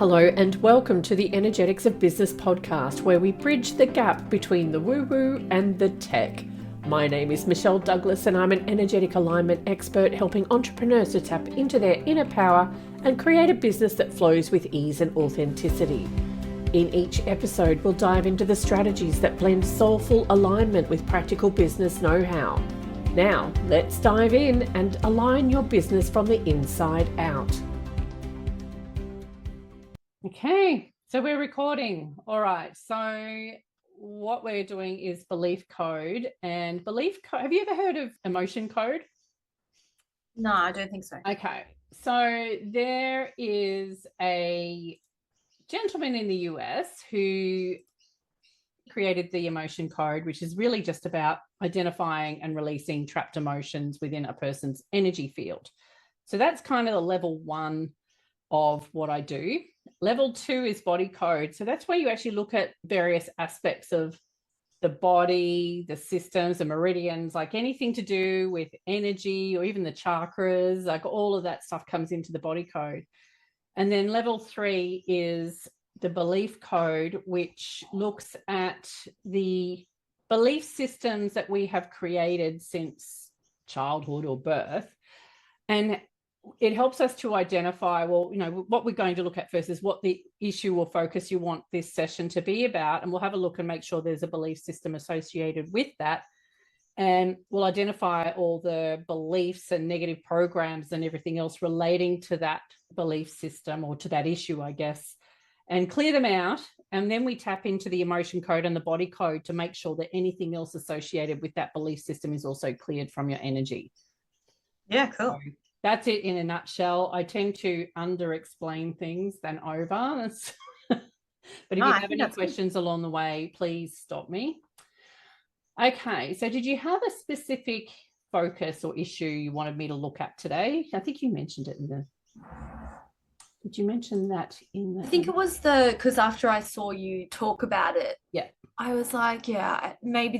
Hello and welcome to the Energetics of Business podcast, where we bridge the gap between the woo-woo and the tech. My name is Michelle Douglas and I'm an energetic alignment expert helping entrepreneurs to tap into their inner power and create a business that flows with ease and authenticity. In each episode, we'll dive into the strategies that blend soulful alignment with practical business know-how. Now, let's dive in and align your business from the inside out. Okay, so we're recording. All right, so what we're doing is belief code. And belief code, have you ever heard of emotion code? No, I don't think so. Okay, so there is a gentleman in the US who created the emotion code, which is really just about identifying and releasing trapped emotions within a person's energy field. So that's kind of the level one of what I do. Level two is body code. So that's where you actually look at various aspects of the body, the systems, the meridians, like anything to do with energy or even the chakras, like all of that stuff comes into the body code. And then level three is the belief code, which looks at the belief systems that we have created since childhood or birth. And it helps us to identify, well, you know, what we're going to look at first is what the issue or focus you want this session to be about. And we'll have a look and make sure there's a belief system associated with that. And we'll identify all the beliefs and negative programs and everything else relating to that belief system or to that issue, I guess, and clear them out. And then we tap into the emotion code and the body code to make sure that anything else associated with that belief system is also cleared from your energy. Yeah, cool. So that's it in a nutshell. I tend to under-explain things than over. But if you have any questions along the way, please stop me. Okay, so did you have a specific focus or issue you wanted me to look at today? I think you mentioned it in the... Did you mention that in the... I think it was because after I saw you talk about it, yeah, I was like, yeah, maybe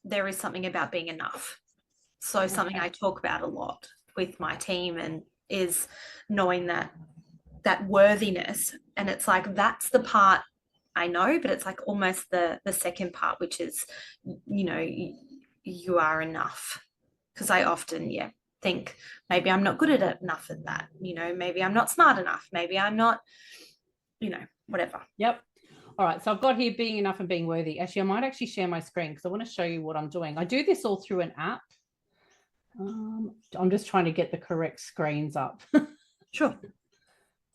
there is something about being enough. So something I talk about a lot with my team and is knowing that worthiness. And it's like, that's the part I know, but it's like almost the second part, which is, you know, you are enough. Because I often, think maybe I'm not good at enough at that, you know, maybe I'm not smart enough, maybe I'm not, you know, whatever. Yep. All right, so I've got here being enough and being worthy. Actually, I might actually share my screen because I want to show you what I'm doing. I do this all through an app. I'm just trying to get the correct screens up. Sure.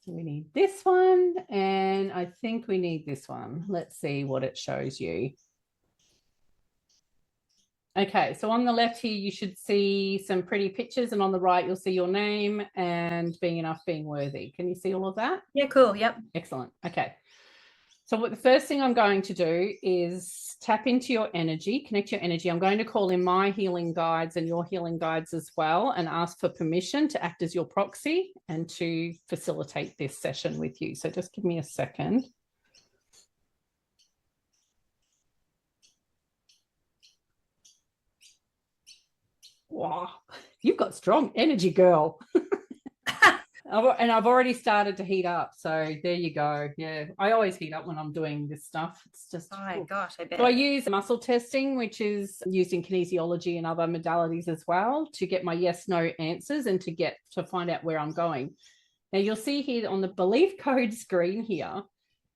So we need this one, and I think we need this one. Let's see what it shows you. Okay, so on the left here, you should see some pretty pictures, and on the right, you'll see your name and being enough, being worthy. Can you see all of that? Yeah, cool. Yep. Excellent. Okay. So what the first thing I'm going to do is tap into your energy, connect your energy. I'm going to call in my healing guides and your healing guides as well and ask for permission to act as your proxy and to facilitate this session with you. So just give me a second. Wow, you've got strong energy, girl. And I've already started to heat up. So there you go. Yeah, I always heat up when I'm doing this stuff. It's just, oh my gosh, I bet. So I use muscle testing, which is used in kinesiology and other modalities as well, to get my yes, no answers and to find out where I'm going. Now you'll see here on the belief code screen here,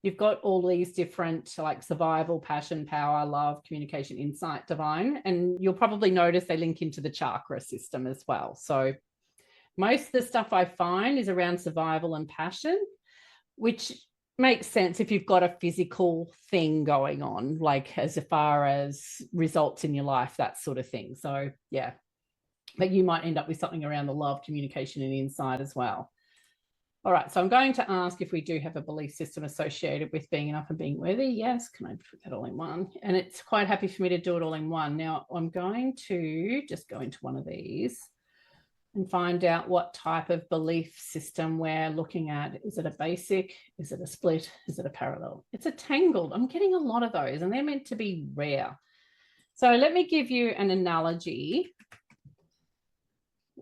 you've got all these different like survival, passion, power, love, communication, insight, divine, and you'll probably notice they link into the chakra system as well. So most of the stuff I find is around survival and passion, which makes sense if you've got a physical thing going on, like as far as results in your life, that sort of thing. So yeah, but you might end up with something around the love, communication, and insight as well. All right, so I'm going to ask if we do have a belief system associated with being enough and being worthy. Yes, can I put that all in one? And it's quite happy for me to do it all in one. Now I'm going to just go into one of these and find out what type of belief system we're looking at. Is it a basic? Is it a split? Is it a parallel? It's a tangled. I'm getting a lot of those and they're meant to be rare. So let me give you an analogy.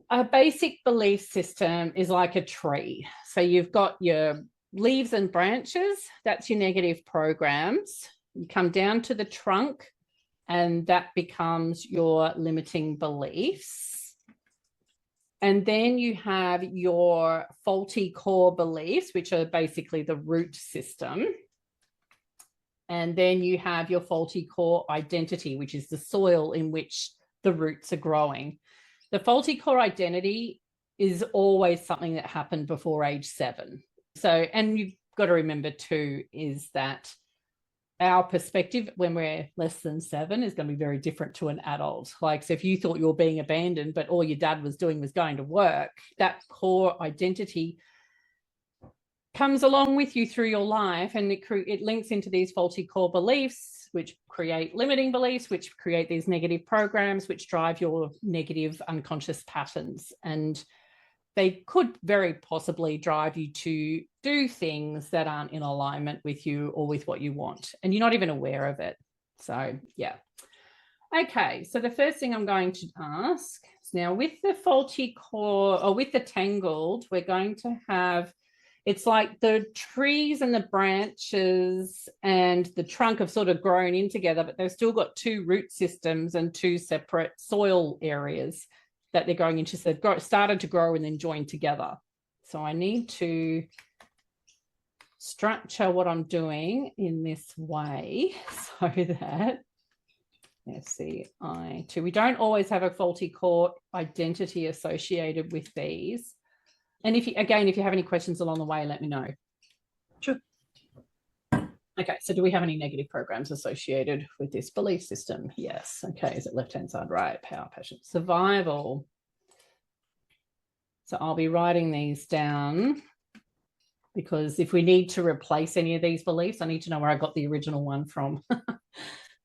A basic belief system is like a tree. So you've got your leaves and branches, that's your negative programs. You come down to the trunk, and that becomes your limiting beliefs. And then you have your faulty core beliefs, which are basically the root system. And then you have your faulty core identity, which is the soil in which the roots are growing. The faulty core identity is always something that happened before age 7. So, and you've got to remember too, is that our perspective when we're less than 7 is going to be very different to an adult. Like, so if you thought you were being abandoned, but all your dad was doing was going to work, that core identity comes along with you through your life, and it links into these faulty core beliefs, which create limiting beliefs, which create these negative programs, which drive your negative unconscious patterns. And they could very possibly drive you to do things that aren't in alignment with you or with what you want, and you're not even aware of it. So, yeah. Okay, so the first thing I'm going to ask is, now with the faulty core, or with the tangled, we're going to have, it's like the trees and the branches and the trunk have sort of grown in together, but they've still got 2 root systems and 2 separate soil areas that they're going into. So they've started to grow and then join together. So I need to structure what I'm doing in this way so that, let's see, we don't always have a faulty core identity associated with these. And if you have any questions along the way, let me know. Sure. Okay, so do we have any negative programs associated with this belief system? Yes. Okay, is it left-hand side, right? Power, passion, survival. So I'll be writing these down, because if we need to replace any of these beliefs, I need to know where I got the original one from.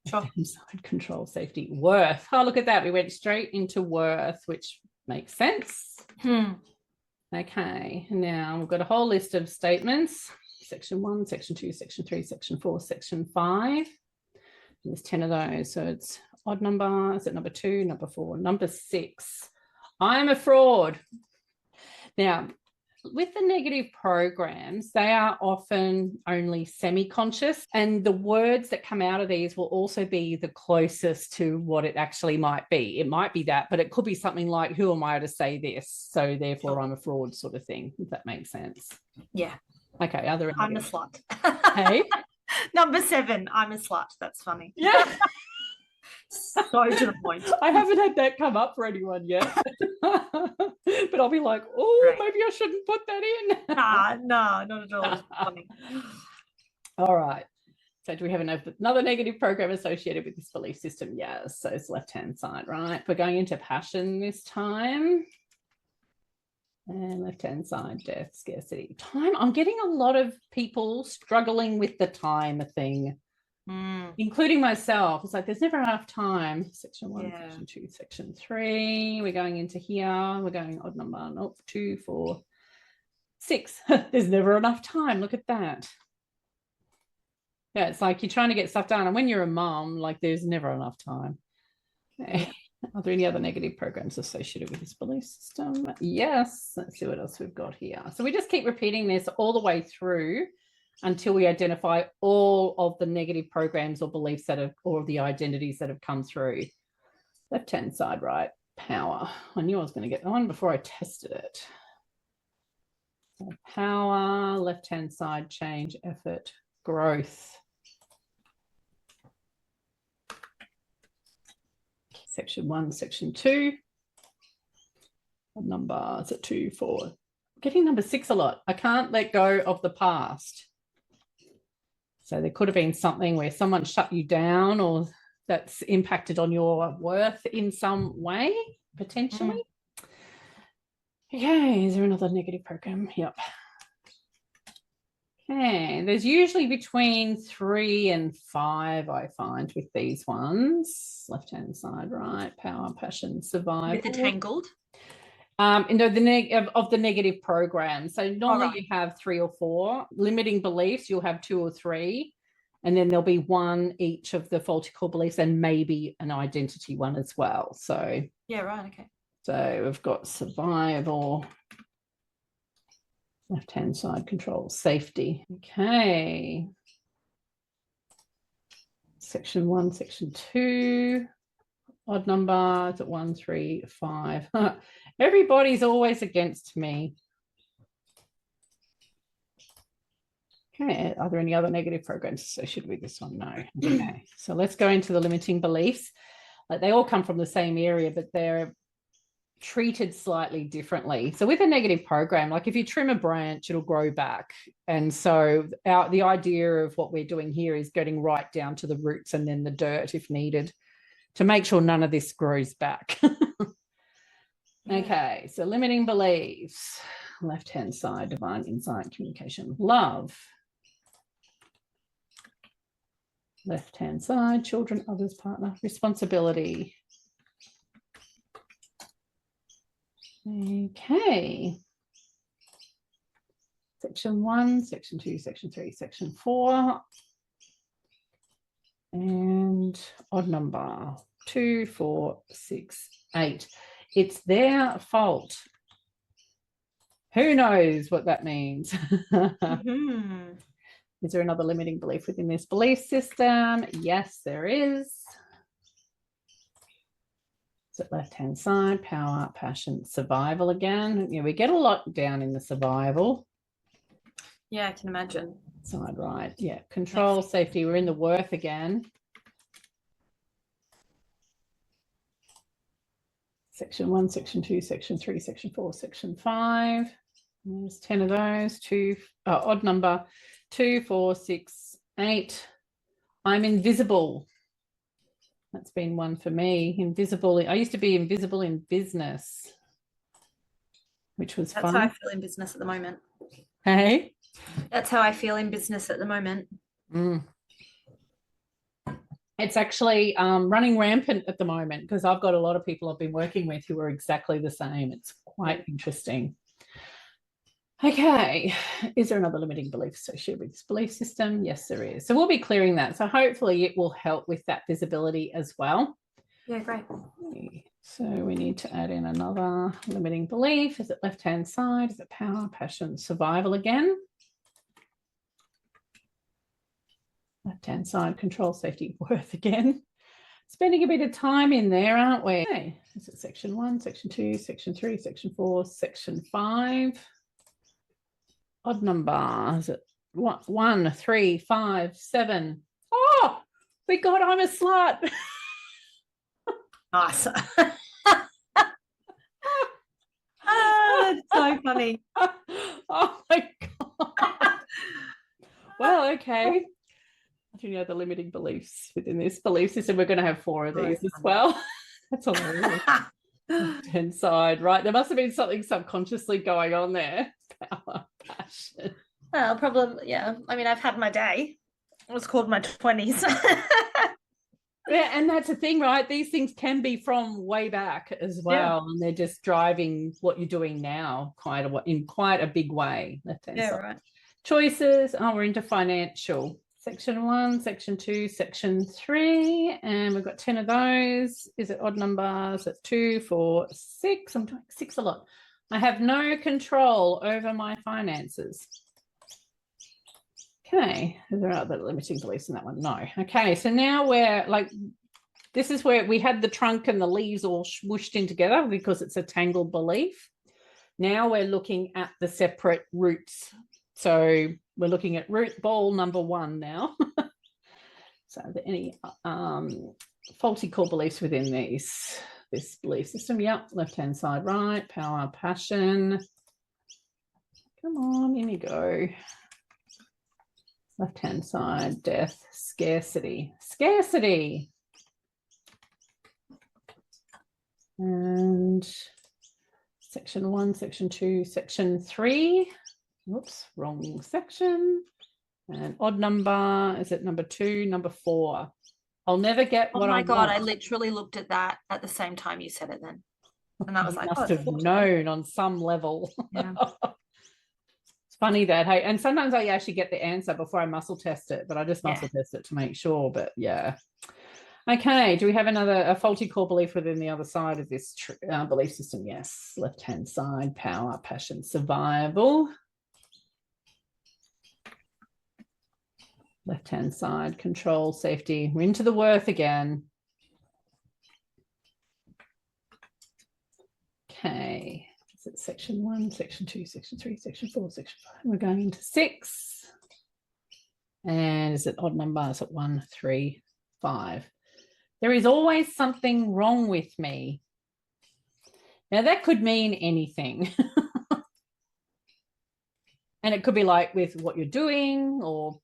Sure. Inside, control, safety, worth. Oh, look at that. We went straight into worth, which makes sense. Okay, now we've got a whole list of statements. Section 1, section 2, section 3, section 4, section 5. There's 10 of those. So it's odd number. Is it number 2, number 4, number 6? I'm a fraud. Now, with the negative programs, they are often only semi-conscious, and the words that come out of these will also be the closest to what it actually might be. It might be that, but it could be something like, who am I to say this? So therefore I'm a fraud, sort of thing, if that makes sense. Yeah. Okay, are there any? I'm a slut. Hey? Number 7, I'm a slut. That's funny. Yeah. So to the point. I haven't had that come up for anyone yet. But I'll be like, oh, right, maybe I shouldn't put that in. No, not at all. It's funny. All right. So do we have another negative program associated with this belief system? Yes. So it's left-hand side, right? We're going into passion this time. And left-hand side, death, scarcity. Time. I'm getting a lot of people struggling with the time thing. Including myself. It's like, there's never enough time. Section 1, yeah. Section 2, section 3. We're going into here. We're going odd number. Nope. 2, 4, 6. There's never enough time. Look at that. Yeah, it's like you're trying to get stuff done. And when you're a mom, like, there's never enough time. Okay. Are there any other negative programs associated with this belief system? Yes. Let's see what else we've got here. So we just keep repeating this all the way through until we identify all of the negative programs or beliefs that have, or the identities that have come through. Left-hand side, right? Power. I knew I was going to get one before I tested it. So power, left-hand side, change, effort, growth. Section 1, section 2. What number is it? 2, 4. I'm getting number 6 a lot. I can't let go of the past. So there could have been something where someone shut you down, or that's impacted on your worth in some way, potentially. Okay, is there another negative program? Yep. Okay, there's usually between 3 and 5, I find, with these ones. Left-hand side, right, power, passion, survival. With the tangled? The negative program. So normally right, you have 3 or 4. Limiting beliefs, you'll have 2 or 3. And then there'll be 1 each of the faulty core beliefs, and maybe an identity one as well. So yeah, right, okay. So we've got survival, Left-hand side, control, safety. Okay. Section 1, section 2. Odd number, is it 1, 3, 5? Everybody's always against me. Okay, are there any other negative programs associated with this one? No. Okay, so let's go into the limiting beliefs. Like, they all come from the same area, but they're treated slightly differently. So with a negative program, like if you trim a branch, it'll grow back. And so the idea of what we're doing here is getting right down to the roots and then the dirt if needed to make sure none of this grows back. Okay, so limiting beliefs. Left-hand side, divine insight, communication, love. Left-hand side, children, others, partner, responsibility. Okay. Section 1, section 2, section 3, section 4. And odd number 2, 4, 6, 8. It's their fault. Who knows what that means? Mm-hmm. Is there another limiting belief within this belief system? Yes, there is. So left-hand side, power, passion, survival again. Yeah, we get a lot down in the survival. Yeah, I can imagine. Side right. Yeah, control, safety. We're in the worth again. Section 1, section 2, section 3, section 4, section 5. There's 10 of those. Odd number 2, 4, 6, 8. I'm invisible. That's been one for me. Invisible. I used to be invisible in business, which was fun. That's how I feel in business at the moment. Hey? That's how I feel in business at the moment. It's actually running rampant at the moment because I've got a lot of people I've been working with who are exactly the same. It's quite interesting. Okay, is there another limiting belief associated with this belief system? Yes, there is. So we'll be clearing that. So hopefully it will help with that visibility as well. Yeah, great. So we need to add in another limiting belief. Is it left-hand side? Is it power, passion, survival again? Left-hand side, control, safety, worth again. Spending a bit of time in there, aren't we? Okay. Is it section 1, section 2, section 3, section 4, section 5? Odd number, is it 1, 3, 5, 7? Oh, we got I'm a slut. Nice. That's so funny. Oh my God. Well, okay. Do you know the limiting beliefs within this belief system? We're going to have 4 of these as well. That's all there is. Left-hand side, right? There must have been something subconsciously going on there. Power, passion. Well, probably, yeah. I mean, I've had my day. It was called my 20s. Yeah, and that's the thing, right? These things can be from way back as well, and they're just driving what you're doing now in quite a big way. Left-hand side. Right. Choices. Oh, we're into financial. Section 1, section 2, section 3, and we've got 10 of those. Is it odd numbers? It's 2, 4, 6. I'm doing 6 a lot. I have no control over my finances. Okay, is there other limiting beliefs in that one? No. Okay, so now we're like, this is where we had the trunk and the leaves all swooshed in together because it's a tangled belief. Now we're looking at the separate roots. So we're looking at root ball number 1 now. So are there any faulty core beliefs within this belief system? Yep, left-hand side, right, power, passion. Come on, in you go. Left-hand side, death, scarcity. Scarcity. And section 1, section 2, section 3. Whoops, wrong section. And odd number, is it number 2, number 4? I'll never get what I want. Oh my God, I literally looked at that at the same time you said it then. And I was like, must have known on some level. Yeah. It's funny that, hey, and sometimes I actually get the answer before I muscle test it, but I just muscle test it to make sure, but yeah. Okay, do we have a faulty core belief within the other side of this belief system? Yes, left-hand side, power, passion, survival. Left-hand side, control, safety. We're into the worth again. Okay. Is it section 1, section 2, section 3, section 4, section 5? We're going into 6. And is it odd number? Is it 1, 3, 5? There is always something wrong with me. Now, that could mean anything. And it could be like with what you're doing or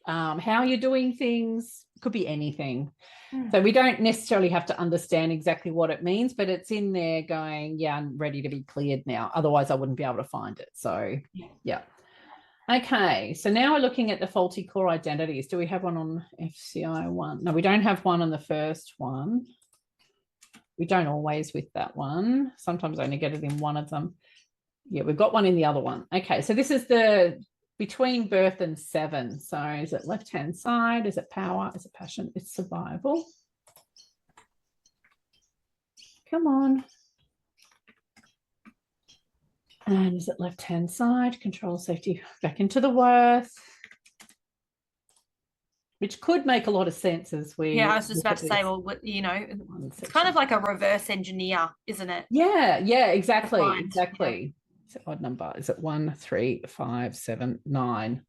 how you're doing things. It could be anything. So we don't necessarily have to understand exactly what it means, but it's in there going, yeah, I'm ready to be cleared now. Otherwise, I wouldn't be able to find it. So, yeah. Okay, so now we're looking at the faulty core identities. Do we have one on FCI 1? No, we don't have one on the first one. We don't always with that one. Sometimes I only get it in one of them. Yeah, we've got one in the other one. Okay, so this is the between birth and 7. So is it left-hand side? Is it power? Is it passion? It's survival. Come on. And is it left-hand side? Control, safety, back into the worth. Which could make a lot of sense as we... Yeah, I was just about to say, well, you know, it's kind of like a reverse engineer, isn't it? Yeah, exactly, exactly. Is it odd number? Is it 1, 3, 5, 7, 9?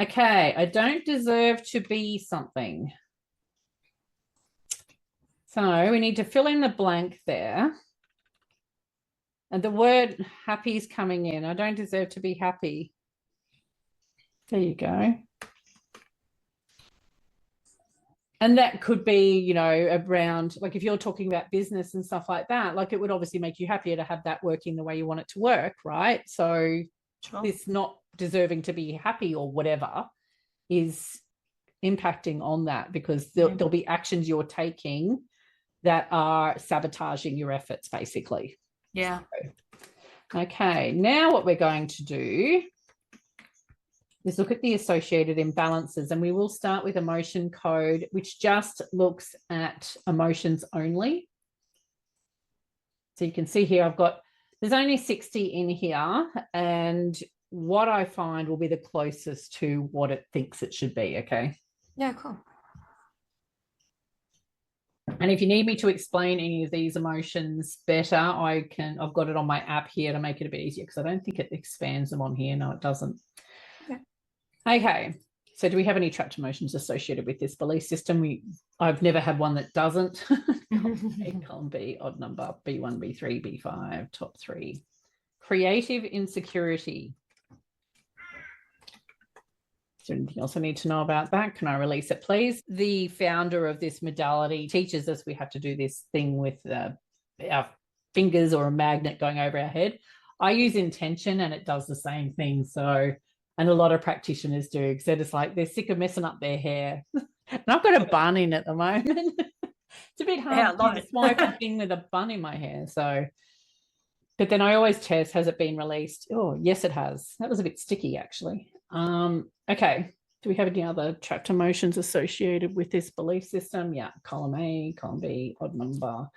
Okay, I don't deserve to be something. So we need to fill in the blank there. And the word happy is coming in. I don't deserve to be happy. There you go. And that could be, you know, around, like if you're talking about business and stuff like that, like it would obviously make you happier to have that working the way you want it to work, right? So this not deserving to be happy or whatever is impacting on that, because there'll be actions you're taking that are sabotaging your efforts, basically. Yeah. So, okay, now what we're going to do is look at the associated imbalances, and we will start with emotion code, which just looks at emotions only. So you can see here, there's only 60 in here, and what I find will be the closest to what it thinks it should be, okay? Yeah, cool. And if you need me to explain any of these emotions better, I've got it on my app here to make it a bit easier, because I don't think it expands them on here. No, it doesn't. Okay, so do we have any trapped emotions associated with this belief system? I've never had one that doesn't. Column B, odd number, B1, B3, B5, top 3. Creative insecurity. Is there anything else I need to know about that? Can I release it, please? The founder of this modality teaches us we have to do this thing with our fingers or a magnet going over our head. I use intention and it does the same thing. So, and a lot of practitioners do, because they're just like, they're sick of messing up their hair. And I've got a bun in at the moment. It's a bit hard to smoke a thing with a bun in my hair. So, but then I always test, has it been released? Oh, yes, it has. That was a bit sticky, actually. Okay. Do we have any other trapped emotions associated with this belief system? Yeah, column A, column B, odd number.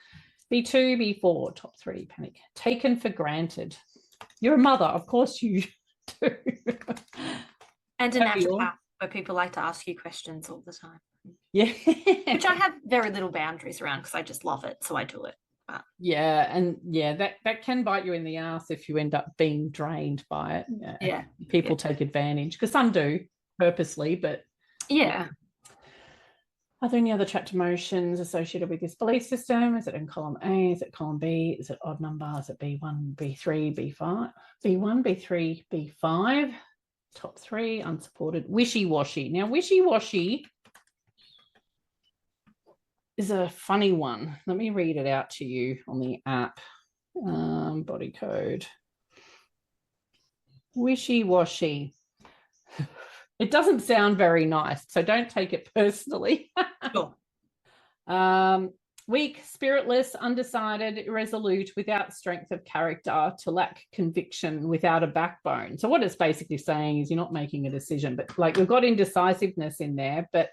B2, B4, top 3, panic. Taken for granted. You're a mother, of course you do. And a naturopath, where people like to ask you questions all the time. Yeah. Which I have very little boundaries around, because I just love it, so I do it. But... yeah, and yeah, that can bite you in the ass if you end up being drained by it. Yeah. People take advantage, because some do purposely, but yeah. Are there any other trapped emotions associated with this belief system? Is it in column A? Is it column B? Is it odd number? Is it B1, B3, B5? B1, B3, B5. Top 3, unsupported. Wishy-washy. Now, wishy-washy is a funny one. Let me read it out to you on the app. Body code. Wishy-washy. It doesn't sound very nice, so don't take it personally. Sure. Weak, spiritless, undecided, irresolute, without strength of character, to lack conviction, without a backbone. So what it's basically saying is you're not making a decision, but like we've got indecisiveness in there, but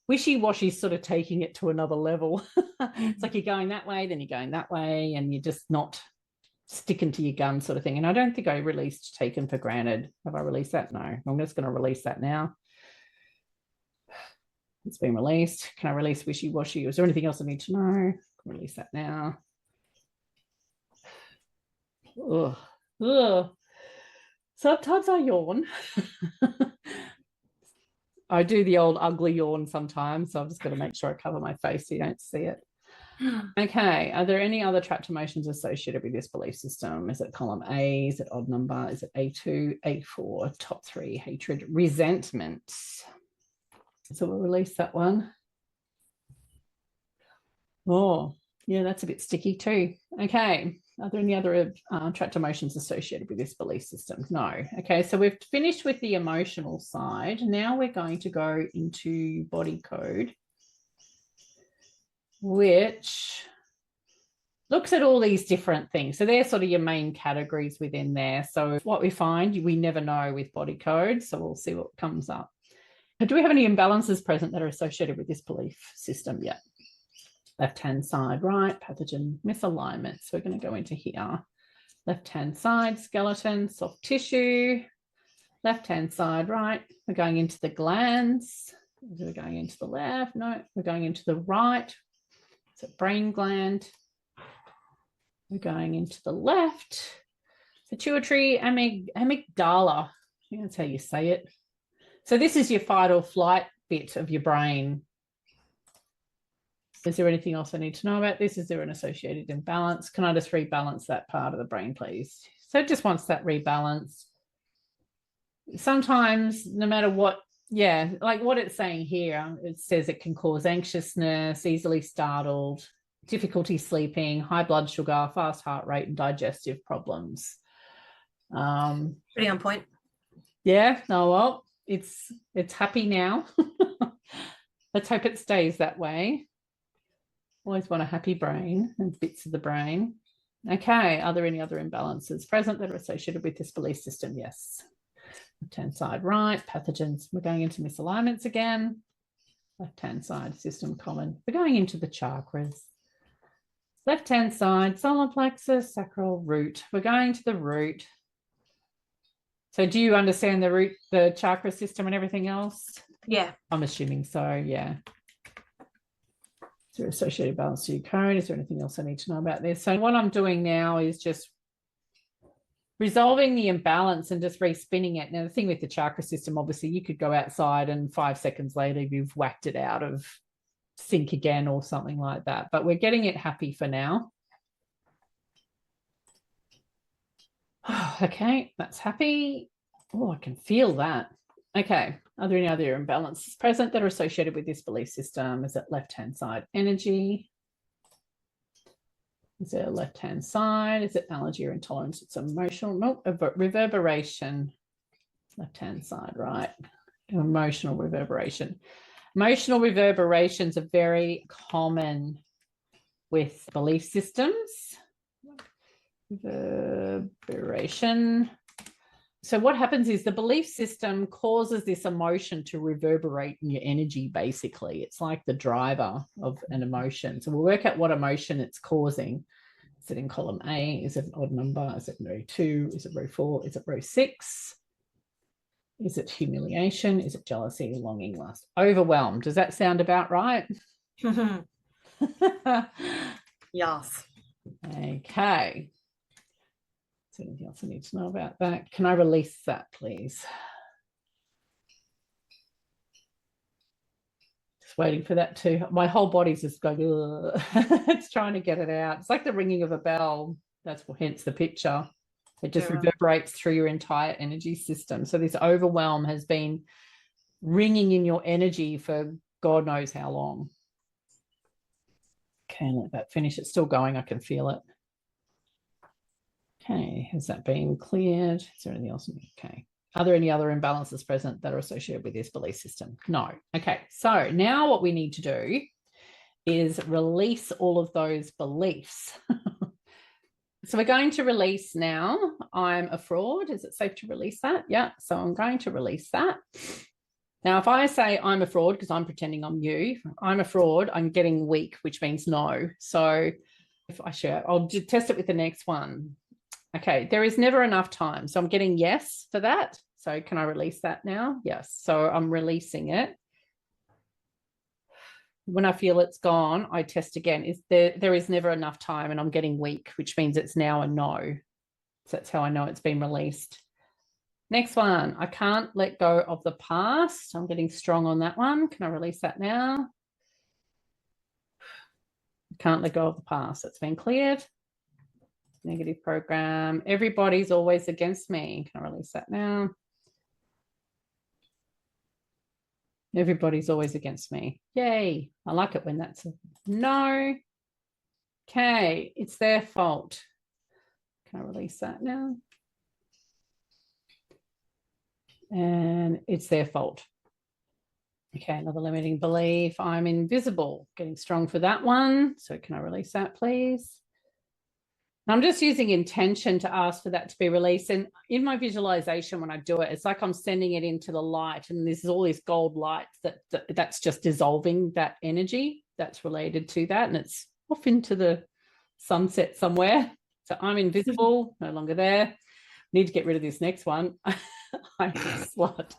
wishy-washy is sort of taking it to another level. It's like you're going that way, then you're going that way, and you're just not sticking to your gun sort of thing. And I don't think I released taken for granted. Have I released that? No, I'm just going to release that now. It's been released. Can I release wishy-washy? Is there anything else I need to know? Release that now. Ugh. Ugh. Sometimes I yawn. I do the old ugly yawn sometimes, so I've just got to make sure I cover my face so you don't see it. Okay, are there any other trapped emotions associated with this belief system? Is it column A? Is it odd number? Is it A2, A4, top 3, hatred, resentment? So we'll release that one. Oh, yeah, that's a bit sticky too. Okay, are there any other trapped emotions associated with this belief system? No. Okay, so we've finished with the emotional side. Now we're going to go into body code, which looks at all these different things. So they're sort of your main categories within there. So what we find, we never know with body code. So we'll see what comes up. Do we have any imbalances present that are associated with this belief system? Yeah. Left-hand side, right, pathogen misalignment. So we're going to go into here. Left-hand side, skeleton, soft tissue. Left-hand side, right. We're going into the glands. We're going into the left. No, we're going into the right. So brain gland. We're going into the left. Pituitary amygdala. I think that's how you say it. So this is your fight or flight bit of your brain. Is there anything else I need to know about this? Is there an associated imbalance? Can I just rebalance that part of the brain, please? So it just wants that rebalance. Sometimes, no matter what, yeah, like what it's saying here, it says it can cause anxiousness, easily startled, difficulty sleeping, high blood sugar, fast heart rate, and digestive problems. Pretty on point. Yeah, no, well, it's happy now. Let's hope it stays that way. Always want a happy brain and bits of the brain. Okay, are there any other imbalances present that are associated with this belief system? Yes. Left-hand side, right, pathogens. We're going into misalignments again. Left-hand side, system common. We're going into the chakras. Left-hand side, solar plexus, sacral, root. We're going to the root. So do you understand the root, the chakra system and everything else? Yeah. I'm assuming so, yeah. Is there associated balance to your code? Is there anything else I need to know about this? So what I'm doing now is just resolving the imbalance and just respinning it. Now, the thing with the chakra system, obviously, you could go outside and 5 seconds later, you've whacked it out of sync again or something like that. But we're getting it happy for now. Okay, that's happy. Oh, I can feel that. Okay, are there any other imbalances present that are associated with this belief system? Is it left-hand side energy? Is it a left-hand side? Is it allergy or intolerance? It's emotional. Nope, reverberation. Left-hand side, right. Emotional reverberation. Emotional reverberations are very common with belief systems. Reverberation. So what happens is the belief system causes this emotion to reverberate in your energy, basically. It's like the driver of an emotion. So we'll work out what emotion it's causing. Is it in column A? Is it an odd number? Is it row 2? Is it row 4? Is it row 6? Is it humiliation? Is it jealousy, longing, lust? Overwhelmed. Does that sound about right? Yes. Okay. Is there anything else I need to know about that? Can I release that, please? Just waiting for that to, my whole body's just going, it's trying to get it out. It's like the ringing of a bell. That's hence the picture. It just reverberates through your entire energy system. So this overwhelm has been ringing in your energy for God knows how long. Okay, let that finish. It's still going. I can feel it. Okay, has that been cleared? Is there anything else? Okay. Are there any other imbalances present that are associated with this belief system? No. Okay, so now what we need to do is release all of those beliefs. So we're going to release now, I'm a fraud. Is it safe to release that? Yeah, so I'm going to release that. Now, if I say I'm a fraud, because I'm pretending I'm you, I'm a fraud, I'm getting weak, which means no. So if I share, I'll test it with the next one. Okay, there is never enough time. So I'm getting yes for that. So can I release that now? Yes. So I'm releasing it. When I feel it's gone, I test again. There is never enough time, and I'm getting weak, which means it's now a no. So that's how I know it's been released. Next one, I can't let go of the past. I'm getting strong on that one. Can I release that now? I can't let go of the past. That's been cleared. Negative program. Everybody's always against me. Can I release that now? Everybody's always against me. Yay. I like it when that's a no. Okay, it's their fault. Can I release that now? And it's their fault. Okay, another limiting belief. I'm invisible. Getting strong for that one. So can I release that, please? I'm just using intention to ask for that to be released. And in my visualization, when I do it, it's like I'm sending it into the light, and there's all this gold light that's just dissolving that energy that's related to that. And it's off into the sunset somewhere. So I'm invisible, no longer there. Need to get rid of this next one. I'm a slut.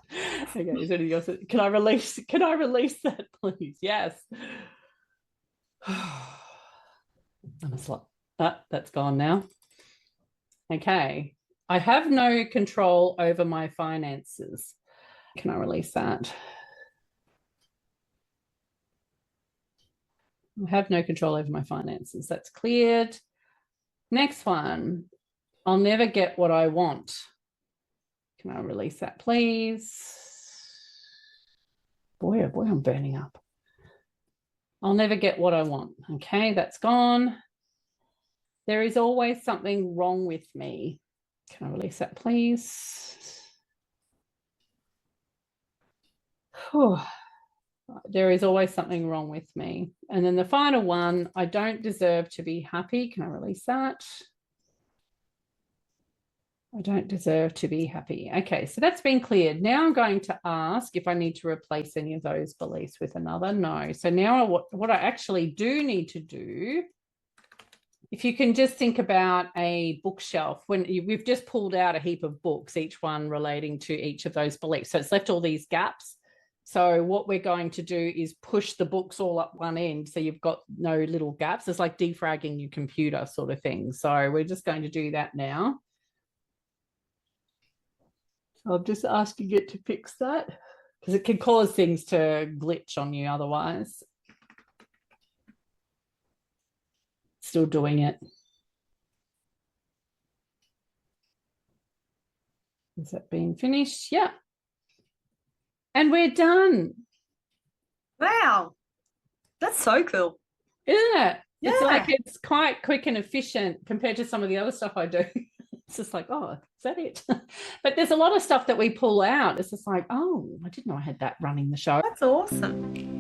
Okay, is there anything else? Can I release that, please? Yes. I'm a slut. That's gone now. Okay. I have no control over my finances. Can I release that? I have no control over my finances. That's cleared. Next one. I'll never get what I want. Can I release that, please? Boy, oh boy, I'm burning up. I'll never get what I want. Okay, that's gone. There is always something wrong with me. Can I release that, please? Whew. There is always something wrong with me. And then the final one, I don't deserve to be happy. Can I release that? I don't deserve to be happy. Okay, so that's been cleared. Now I'm going to ask if I need to replace any of those beliefs with another. No. So now what I actually do need to do, if you can just think about a bookshelf, we've just pulled out a heap of books, each one relating to each of those beliefs. So it's left all these gaps. So what we're going to do is push the books all up one end, so you've got no little gaps. It's like defragging your computer sort of thing. So we're just going to do that now. I'm just asking it to fix that, because it can cause things to glitch on you otherwise. Still doing it. Has that been finished? Yeah. And we're done. Wow. That's so cool. Isn't it? Yeah. It's like it's quite quick and efficient compared to some of the other stuff I do. It's just like, oh, is that it? But there's a lot of stuff that we pull out. It's just like, oh, I didn't know I had that running the show. That's awesome.